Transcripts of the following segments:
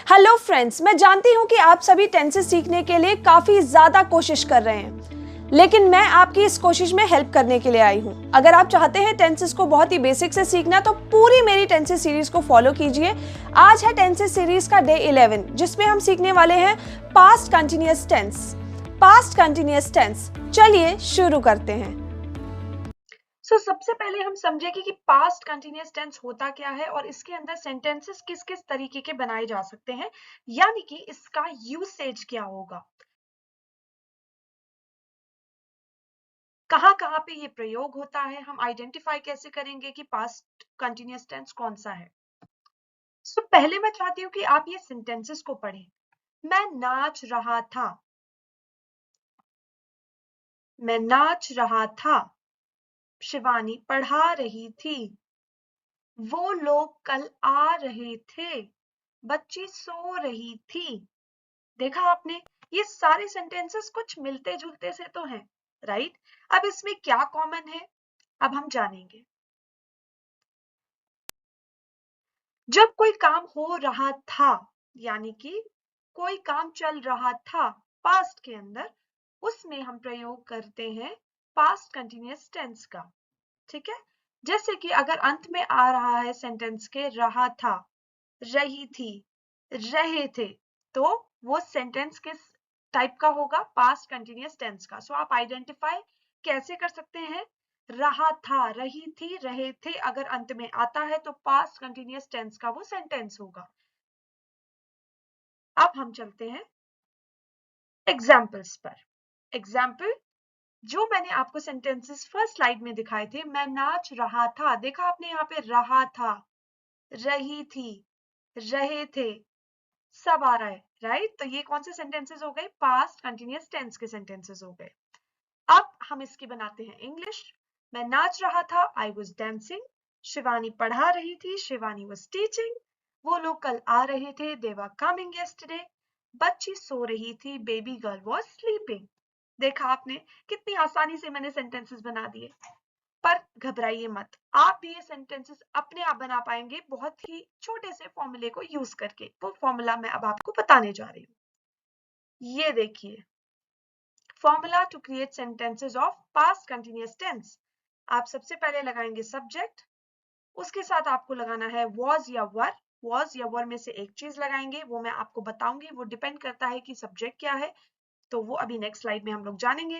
Hello friends, मैं जानती हूँ कि आप सभी टेंसेस सीखने के लिए काफ़ी ज़्यादा कोशिश कर रहे हैं, लेकिन मैं आपकी इस कोशिश में हेल्प करने के लिए आई हूँ। अगर आप चाहते हैं टेंसेस को बहुत ही बेसिक से सीखना तो पूरी मेरी टेंसेस सीरीज को फॉलो कीजिए। आज है टेंसेस सीरीज का डे 11, जिसमें हम सीखने वाले हैं past continuous tense. Past continuous tense, चलिए शुरू करते हैं। सबसे पहले हम समझेंगे कि पास्ट कंटिन्यूअस टेंस होता क्या है और इसके अंदर सेंटेंसेस किस किस तरीके के बनाए जा सकते हैं, यानी कि इसका यूसेज क्या होगा, कहां कहां पे ये प्रयोग होता है, हम आइडेंटिफाई कैसे करेंगे कि पास्ट कंटिन्यूअस टेंस कौन सा है। पहले मैं चाहती हूँ कि आप ये सेंटेंसेस को पढ़ें। मैं नाच रहा था, मैं नाच रहा था, शिवानी पढ़ा रही थी, वो लोग कल आ रहे थे, बच्ची सो रही थी। देखा आपने, ये सारे सेंटेंसेस कुछ मिलते जुलते से तो हैं, राइट। अब इसमें क्या कॉमन है, अब हम जानेंगे। जब कोई काम हो रहा था, यानी कि कोई काम चल रहा था पास्ट के अंदर, उसमें हम प्रयोग करते हैं पास्ट कंटिन्यूअस टेंस का। ठीक है, जैसे कि अगर अंत में आ रहा है सेंटेंस के रहा था, रही थी, रहे थे, तो वो सेंटेंस किस टाइप का होगा, पास्ट कंटिन्यूअस टेंस का। सो आप आइडेंटिफाई कैसे कर सकते हैं, रहा था, रही थी, रहे थे अगर अंत में आता है तो पास्ट कंटिन्यूअस टेंस का वो सेंटेंस होगा। अब हम चलते हैं एग्जाम्पल्स पर। एग्जाम्पल जो मैंने आपको सेंटेंसेस फर्स्ट स्लाइड में दिखाए थे, मैं नाच रहा था, देखा आपने यहाँ पे रहा था, रही थी, रहे थे, सब आ रहा है, राइट। तो ये कौन से सेंटेंसेस हो गए, पास्ट कंटिन्यूअस टेंस के सेंटेंसेस हो गए। अब हम इसकी बनाते हैं इंग्लिश। मैं नाच रहा था, आई वॉज डांसिंग, शिवानी पढ़ा रही थी, शिवानी वॉज टीचिंग, वो लोग कल आ रहे थे, दे वर कमिंग यस्टरडे, बच्ची सो रही थी, बेबी गर्ल वॉज स्लीपिंग। देखा आपने, कितनी आसानी से मैंने सेंटेंसेस बना दिए। पर घबराइए मत, आप भी ये सेंटेंसेस अपने आप बना पाएंगे बहुत ही छोटे से फॉर्मूले को यूज करके। वो फॉर्मूला मैं अब आपको बताने जा रही हूँ। ये देखिए, formula to create sentences of past continuous tense. आप सबसे पहले लगाएंगे सब्जेक्ट, उसके साथ आपको लगाना है was या were। was या were में से एक चीज लगाएंगे, वो मैं आपको बताऊंगी, वो डिपेंड करता है कि सब्जेक्ट क्या है, तो वो अभी नेक्स्ट स्लाइड में हम लोग जानेंगे।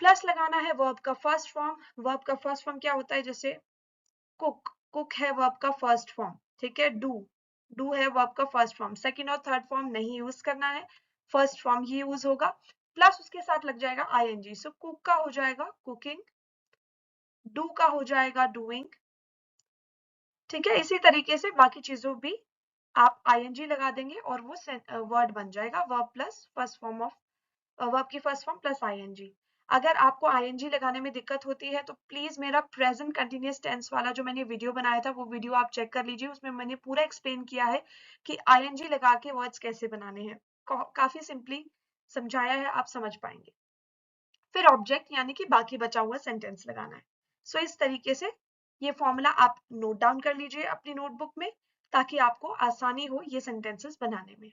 प्लस लगाना है वर्ब का फर्स्ट फॉर्म। वर्ब का फर्स्ट फॉर्म क्या होता है, जैसे कुक, कुक है वर्ब का फर्स्ट फॉर्म, ठीक है। डू है वर्ब का फर्स्ट फॉर्म, सेकंड और थर्ड फॉर्म नहीं यूज करना है, फर्स्ट फॉर्म ही यूज होगा। प्लस उसके साथ लग जाएगा आईएनजी, सो कुक का हो जाएगा कुकिंग, डू का हो जाएगा डूइंग, ठीक है। इसी तरीके से बाकी चीजों भी आप आईएनजी लगा देंगे और वो वर्ड बन जाएगा, verb plus first form of verb की फर्स्ट फॉर्म प्लस आईएनजी। अगर आपको आईएनजी लगाने में दिक्कत होती है तो प्लीज मेरा प्रेजेंट कंटिन्यूअस टेंस वाला जो मैंने वीडियो बनाया था वो वीडियो आप चेक कर लीजिए, उसमें मैंने पूरा एक्सप्लेन किया है कि आईएनजी लगा के वर्ड्स कैसे बनाने हैं। काफी सिंपली समझाया है, आप समझ पाएंगे। फिर ऑब्जेक्ट यानी कि बाकी बचा हुआ सेंटेंस लगाना है। सो इस तरीके से ये फॉर्मूला आप नोट डाउन कर लीजिए अपनी नोटबुक में, ताकि आपको आसानी हो ये सेंटेंसेस बनाने में।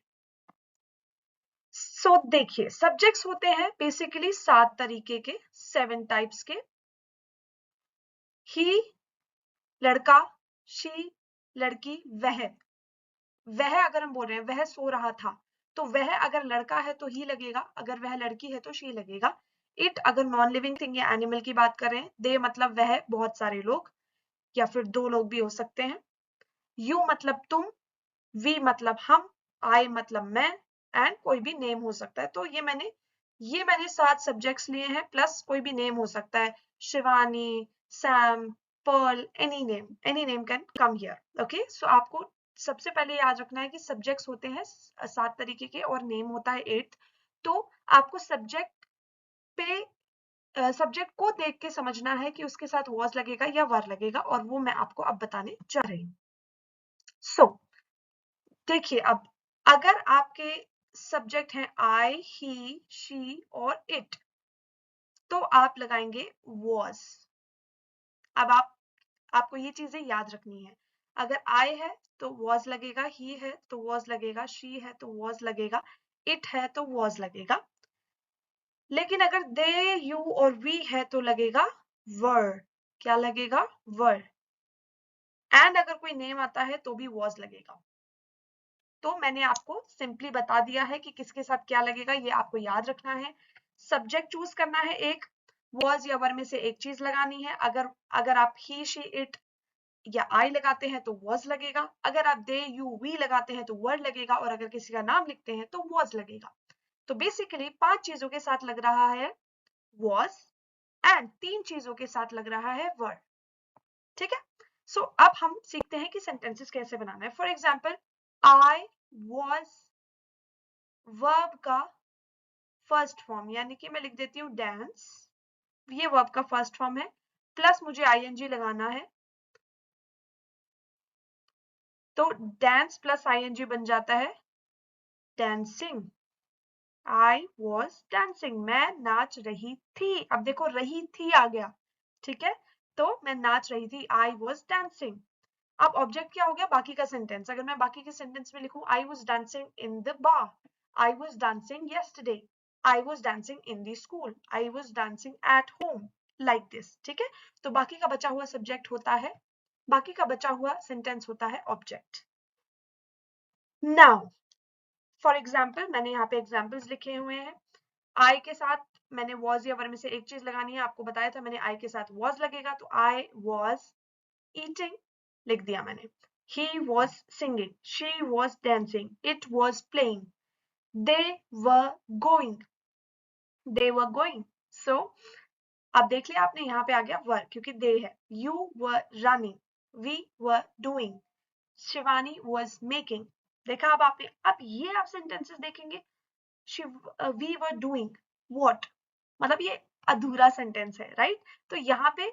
सो देखिए, सब्जेक्ट्स होते हैं बेसिकली 7 तरीके के, 7 टाइप्स के। ही लड़का, शी लड़की, वह अगर हम बोल रहे हैं वह सो रहा था, तो वह अगर लड़का है तो ही लगेगा, अगर वह लड़की है तो शी लगेगा। इट अगर नॉन लिविंग थिंग या एनिमल की बात कर रहे हैं, दे मतलब वह, बहुत सारे लोग, या फिर 2 लोग भी हो सकते हैं। यू मतलब तुम, वी मतलब हम, आई मतलब मैं, एंड कोई भी नेम हो सकता है। तो ये मैंने 7 सब्जेक्ट्स लिए हैं, प्लस कोई भी नेम हो सकता है, Shivani, Sam, Pearl, any name can come here. Okay, so आपको सबसे पहले याद रखना है कि सब्जेक्ट्स होते हैं 7 तरीके के और नेम होता है 8। तो आपको सब्जेक्ट पे सब्जेक्ट को देख के समझना है कि उसके साथ was लगेगा या वर लगेगा, और वो मैं आपको अब बताने जा रही हूँ। सो देखिए, अब अगर आपके सब्जेक्ट हैं आई, ही, शी और इट, तो आप लगाएंगे was। अब आपको ये चीजें याद रखनी है। अगर I है तो was लगेगा, he है तो was लगेगा, she है तो was लगेगा, it है तो was लगेगा। लेकिन अगर they, you और we है तो लगेगा were। क्या लगेगा? were। एंड अगर कोई नेम आता है तो भी was लगेगा। तो मैंने आपको सिंपली बता दिया है कि किसके साथ क्या लगेगा, ये आपको याद रखना है। सब्जेक्ट चूज करना है एक, was या were में से एक चीज लगानी है। अगर आप he, she, it या I लगाते हैं तो was लगेगा, अगर आप they, you, we लगाते हैं तो were लगेगा, और अगर किसी का नाम लिखते हैं तो was लगेगा। तो बेसिकली 5 चीजों के साथ लग रहा है was एंड 3 चीजों के साथ लग रहा है were। ठीक है, सो अब हम सीखते हैं कि सेंटेंसेस कैसे बनाना है। For example, I was verb का फर्स्ट फॉर्म, यानी कि मैं लिख देती हूँ डांस, ये वर्ब का फर्स्ट फॉर्म है, प्लस मुझे आईएनजी लगाना है, तो डांस प्लस आईएनजी बन जाता है डांसिंग। आई वॉज डांसिंग, मैं नाच रही थी। अब देखो रही थी आ गया, ठीक है, तो मैं नाच रही थी, आई वॉज डांसिंग। अब ऑब्जेक्ट क्या हो गया? बाकी का सेंटेंस। अगर मैं बाकी के सेंटेंस में लिखूं, I was dancing in the bar, I was dancing yesterday, I was dancing in the school, I was dancing at home, like this. ठीक है, तो बाकी का बचा हुआ सब्जेक्ट होता है, बाकी का बचा हुआ सेंटेंस होता है ऑब्जेक्ट। नाउ फॉर एग्जाम्पल, मैंने यहाँ पे एग्जाम्पल्स लिखे हुए हैं। आई के साथ मैंने वॉज या वर में से एक चीज लगानी है, आपको बताया था मैंने आई के साथ वॉज लगेगा, तो आई वॉज eating लिख दिया मैंने। He was singing, she was dancing, it was playing, they were going, they were going। So अब देख लिया आपने, यहाँ पे आ गया were क्योंकि they है। You were running, we were doing, Shivani was making। देखा अब आपने, अब ये आप सेंटेंसेस देखेंगे, we were doing what, मतलब ये अधूरा सेंटेंस है, राइट? तो यहाँ पे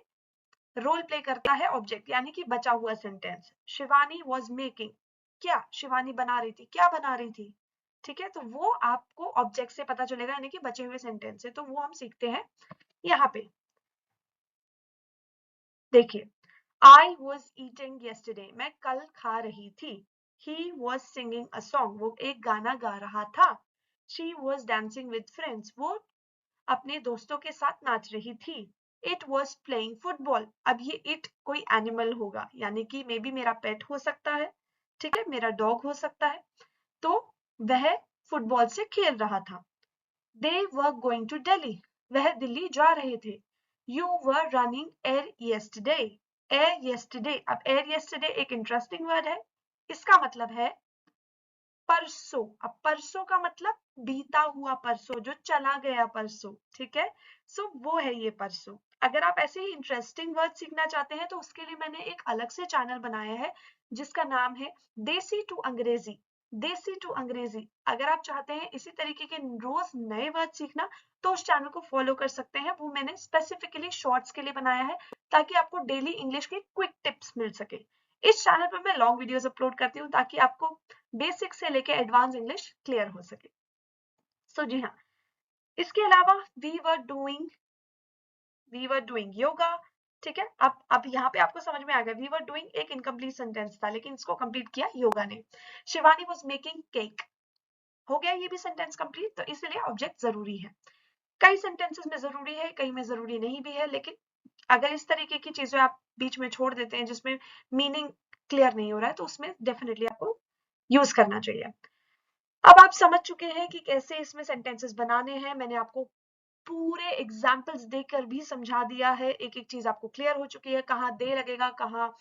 रोल प्ले करता है ऑब्जेक्ट, यानी कि बचा हुआ सेंटेंस। शिवानी वॉज मेकिंग, क्या शिवानी बना रही थी, क्या बना रही थी? ठीक है, तो वो आपको ऑब्जेक्ट से पता चलेगा, यानी कि बचे हुए सेंटेंस से। तो वो हम सीखते हैं यहाँ पे। देखिए, आई वॉज ईटिंग yesterday, मैं कल खा रही थी। He was singing a song, वो एक गाना गा रहा था। She was dancing with friends, वो अपने दोस्तों के साथ नाच रही थी। इट वॉज प्लेइंग फुटबॉल, अब ये इट कोई एनिमल होगा, यानी कि मे बी मेरा पेट हो सकता है, ठीक है, मेरा डॉग हो सकता है। तो वह फुटबॉल से खेल रहा था। दे वर गोइंग टू दिल्ली, वह दिल्ली जा रहे थे। You were running air yesterday, air yesterday। अब एयर yesterday एक इंटरेस्टिंग वर्ड है, इसका मतलब है परसों। अब परसों का मतलब बीता हुआ परसों, जो चला गया परसों, ठीक है, सो वो है ये परसों। अगर आप ऐसे ही इंटरेस्टिंग वर्ड सीखना चाहते हैं तो उसके लिए मैंने एक अलग से चैनल बनाया है जिसका नाम है देसी टू अंग्रेजी, देसी टू अंग्रेजी। अगर आप चाहते हैं इसी तरीके के रोज नए वर्ड सीखना तो उस चैनल को फॉलो कर सकते हैं, वो मैंने स्पेसिफिकली शॉर्ट्स के लिए बनाया है ताकि आपको डेली इंग्लिश के क्विक टिप्स मिल सके। इस चैनल पर मैं लॉन्ग वीडियोस अपलोड करती हूँ ताकि आपको बेसिक से लेके एडवांस इंग्लिश क्लियर हो सके। सो जी हाँ, इसके अलावा वी वर डूइंग योगा। ठीक है, अब यहाँ पे आपको समझ में आ गया, वी वर डूइंग एक इनकम्प्लीट सेंटेंस था लेकिन इसको कंप्लीट किया योगा ने। शिवानी वॉज मेकिंग केक, हो गया ये भी सेंटेंस कंप्लीट, तो इसलिए ऑब्जेक्ट जरूरी है। कई सेंटेंसेस में जरूरी है, कई में जरूरी नहीं भी है, लेकिन अगर इस तरीके की चीजें आप बीच में छोड़ देते हैं जिसमें मीनिंग क्लियर नहीं हो रहा है तो उसमें डेफिनेटली आपको यूज करना चाहिए। अब आप समझ चुके हैं कि कैसे इसमें सेंटेंसेस बनाने हैं। मैंने आपको पूरे एग्जाम्पल्स देकर भी समझा दिया है, एक एक चीज आपको क्लियर हो चुकी है, कहाँ दे लगेगा, कहाँ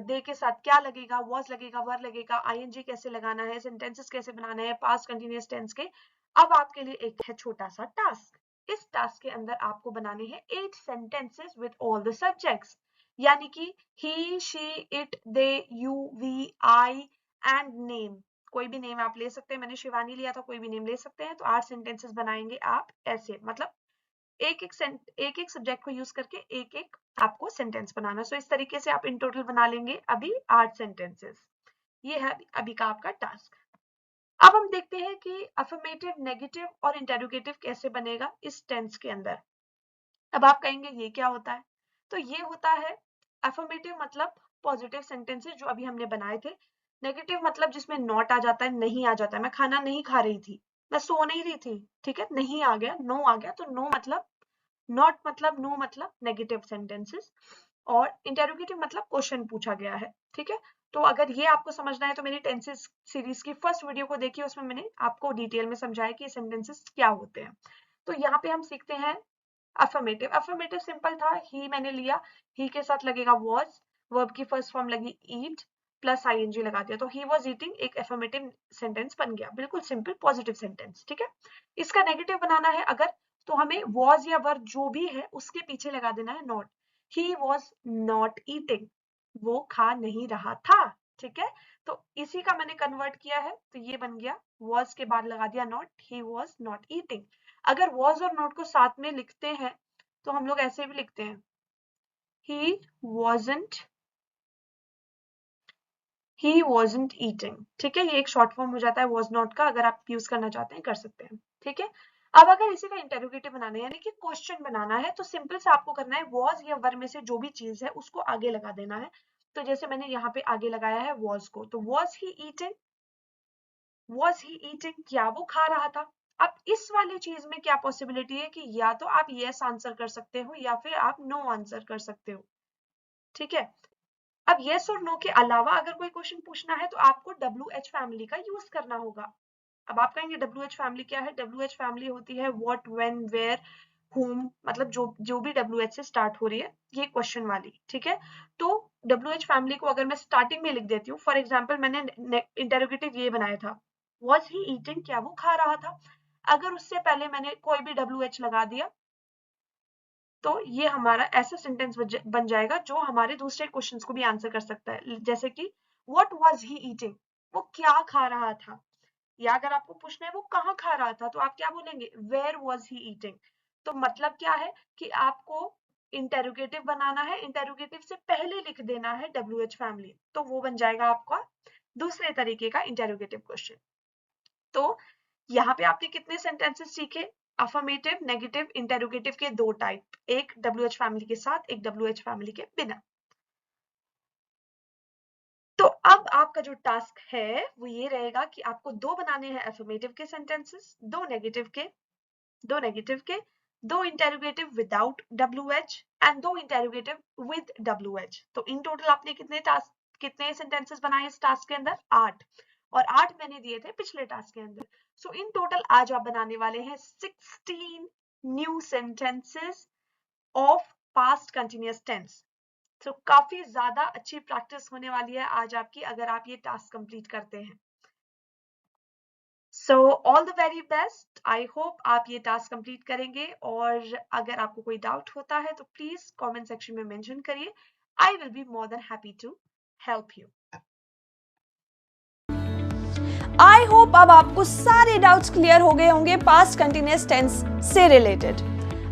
दे के साथ क्या लगेगा, वॉज लगेगा, वर लगेगा, आईएनजी कैसे लगाना है, सेंटेंसेस कैसे बनाना है पास्ट कंटिन्यूअस टेंस के। अब आपके लिए एक है छोटा सा टास्क। इस टास्क के अंदर आपको बनाने हैं 8 sentences with all the subjects, यानी कि he, she, it, they, you, we, I and name. कोई भी नेम आप ले सकते हैं, मैंने शिवानी लिया था, कोई भी नेम ले सकते हैं। तो 8 सेंटेंसेस बनाएंगे आप ऐसे, मतलब एक एक सब्जेक्ट को यूज करके एक एक आपको सेंटेंस बनाना। सो इस तरीके से आप इन टोटल बना लेंगे अभी 8 सेंटेंसेस। ये है अभी का आपका टास्क। अब हम देखते हैं कि अफर्मेटिव, नेगेटिव और इंटेरोगेटिव कैसे बनेगा इस टेंस के अंदर। अब आप कहेंगे ये क्या होता है? तो ये होता है अफर्मेटिव, मतलब पॉजिटिव सेंटेंसेस जो अभी हमने बनाए थे। नेगेटिव मतलब जिसमें नॉट आ जाता है, नहीं आ जाता है। मैं खाना नहीं खा रही थी, मैं सो नहीं रही थी, ठीक है, नहीं आ गया, नो आ गया, तो नो मतलब, नॉट मतलब, नो मतलब नेगेटिव सेंटेंसेस। और इंटेरोगेटिव मतलब क्वेश्चन पूछा गया है, ठीक है। तो अगर ये आपको समझना है तो मेरी टेंसेस सीरीज की फर्स्ट वीडियो को देखिए, उसमें मैंने आपको डिटेल में समझाया कि सेंटेंसेस क्या होते हैं। तो यहाँ पे हम सीखते हैं अफर्मेटिव। अफर्मेटिव सिंपल था, ही मैंने लिया, ही के साथ लगेगा was, वर्ब की फर्स्ट फॉर्म लगी eat प्लस ing लगा दिया, तो he was eating एक अफर्मेटिव सेंटेंस बन गया, बिल्कुल सिंपल पॉजिटिव सेंटेंस, ठीक है। इसका नेगेटिव बनाना है अगर, तो हमें was या were जो भी है उसके पीछे लगा देना है not। he was not eating, वो खा नहीं रहा था, ठीक है। तो इसी का मैंने कन्वर्ट किया है, तो ये बन गया was के बाद लगा दिया not, he was not eating। अगर was और not को साथ में लिखते हैं तो हम लोग ऐसे भी लिखते हैं, he wasn't eating, ठीक है। ये एक शॉर्ट फॉर्म हो जाता है was not का, अगर आप यूज करना चाहते हैं कर सकते हैं, ठीक है। अब अगर इसी का इंटेरोगेटिव बनाना है यानी कि क्वेश्चन बनाना है, तो सिंपल से आपको करना है was या were में से जो भी चीज है उसको आगे लगा देना है। तो जैसे मैंने यहाँ पे आगे लगाया है was को, तो was he eating, क्या वो खा रहा था। अब इस वाली चीज में क्या पॉसिबिलिटी है कि या तो आप यस आंसर कर सकते हो या फिर आप नो आंसर कर सकते हो, ठीक है। अब यस और नो के अलावा अगर कोई क्वेश्चन पूछना है तो आपको WH फैमिली का यूज करना होगा। अब आप कहेंगे WH फैमिली क्या है? WH फैमिली होती है व्हाट, व्हेन, वेयर, whom, मतलब जो भी WH से स्टार्ट हो रही है, ये क्वेश्चन वाली, ठीक है। तो WH फैमिली को अगर मैं स्टार्टिंग में लिख देती हूँ, फॉर एग्जाम्पल मैंने इंटेरोगेटिव ये बनाया था, वॉज ही ईटिंग, क्या वो खा रहा था। अगर उससे पहले मैंने कोई भी WH लगा दिया तो ये हमारा ऐसा सेंटेंस बन जाएगा जो हमारे दूसरे क्वेश्चंस को भी आंसर कर सकता है, जैसे कि व्हाट वाज ही ईटिंग, वो क्या खा रहा था। या अगर आपको पूछना है वो कहाँ खा रहा था, तो आप क्या बोलेंगे, वेयर वाज ही ईटिंग। तो मतलब क्या है कि आपको इंटेरोगेटिव बनाना है, इंटेरोगेटिव से पहले लिख देना है WH फैमिली, तो वो बन जाएगा आपका दूसरे तरीके का इंटेरोगेटिव क्वेश्चन। तो यहाँ पे आपने कितने सेंटेंसेस सीखे, अफर्मेटिव, नेगेटिव, इंटेरोगेटिव के दो टाइप, एक WH फैमिली के साथ, एक WH फैमिली के बिना। तो अब आपका जो टास्क है वो ये रहेगा कि आपको दो बनाने हैं अफर्मेटिव के सेंटेंसेस, दो नेगेटिव के, दो इंटेरोगेटिव विदाउट WH एंड दो इंटेरोगेटिव विद WH। तो इन टोटल आपने कितने सेंटेंसेस बनाए इस टास्क के अंदर, 8, और 8 मैंने दिए थे पिछले टास्क के अंदर। सो इन टोटल आज आप बनाने वाले हैं 16 new sentences of past continuous tense. तो काफी ज्यादा अच्छी प्रैक्टिस होने वाली है आज आपकी अगर आप ये टास्क कंप्लीट करते हैं। So all the very best, I hope आप ये टास्क कंप्लीट करेंगे, और अगर आपको कोई डाउट होता है तो प्लीज कमेंट सेक्शन में मेंशन करिए, I will be more than happy to help you. I hope अब आपको सारे डाउट्स क्लियर हो गए होंगे पास्ट कंटिन्यूअस टेंस से रिलेटेड।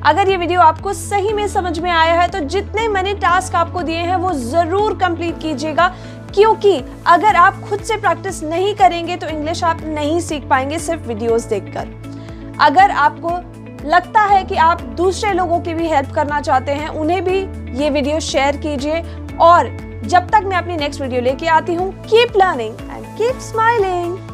अगर ये वीडियो आपको सही में समझ में आया है तो जितने मैंने टास्क आपको दिए हैं वो जरूर कंप्लीट कीजिएगा, क्योंकि अगर आप खुद से प्रैक्टिस नहीं करेंगे तो इंग्लिश आप नहीं सीख पाएंगे सिर्फ वीडियोस देखकर। अगर आपको लगता है कि आप दूसरे लोगों की भी हेल्प करना चाहते हैं, उन्हें भी ये वीडियो शेयर कीजिए। और जब तक मैं अपनी नेक्स्ट वीडियो लेके आती हूँ, keep learning and keep smiling.